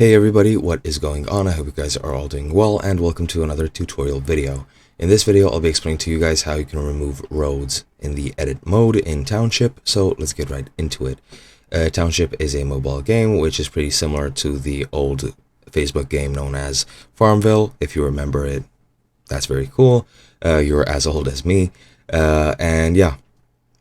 Hey everybody, what is going on? I hope you guys are all doing well, and welcome to another tutorial video. In this video, I'll be explaining to you guys how you can remove roads in the edit mode in Township, so let's get right into it. Township is a mobile game which is pretty similar to the old Facebook game known as Farmville. If you remember it, that's very cool. You're as old as me. And yeah,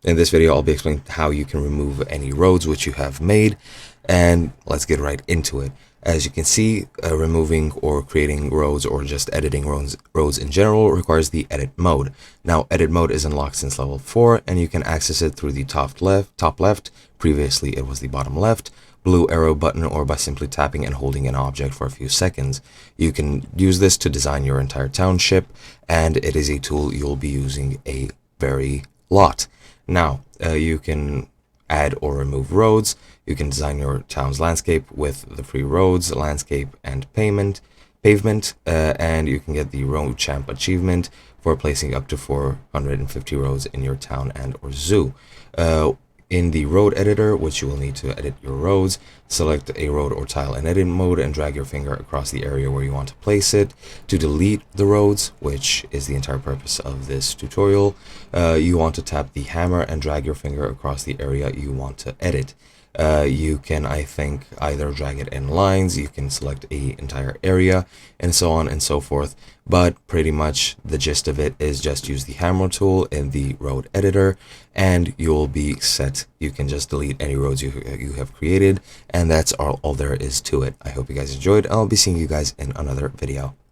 in this video, I'll be explaining how you can remove any roads which you have made, and let's get right into it. As you can see, removing or creating roads or just editing roads in general requires the edit mode. Now, edit mode is unlocked since level 4, and you can access it through the top left. Previously, it was the bottom left, blue arrow button, or by simply tapping and holding an object for a few seconds. You can use this to design your entire township, and it is a tool you'll be using a very lot. Now, you can add or remove roads. You can design your town's landscape with the free roads, landscape, and pavement, and you can get the Road Champ achievement for placing up to 450 roads in your town and or zoo. In the road editor, which you will need to edit your roads, select a road or tile in edit mode and drag your finger across the area where you want to place it. To delete the roads, which is the entire purpose of this tutorial, you want to tap the hammer and drag your finger across the area you want to edit. You can, I think, either drag it in lines, you can select a entire area, and so on and so forth. But pretty much the gist of it is just use the hammer tool in the road editor, and you'll be set. You can just delete any roads you have created, and that's all there is to it. I hope you guys enjoyed. I'll be seeing you guys in another video.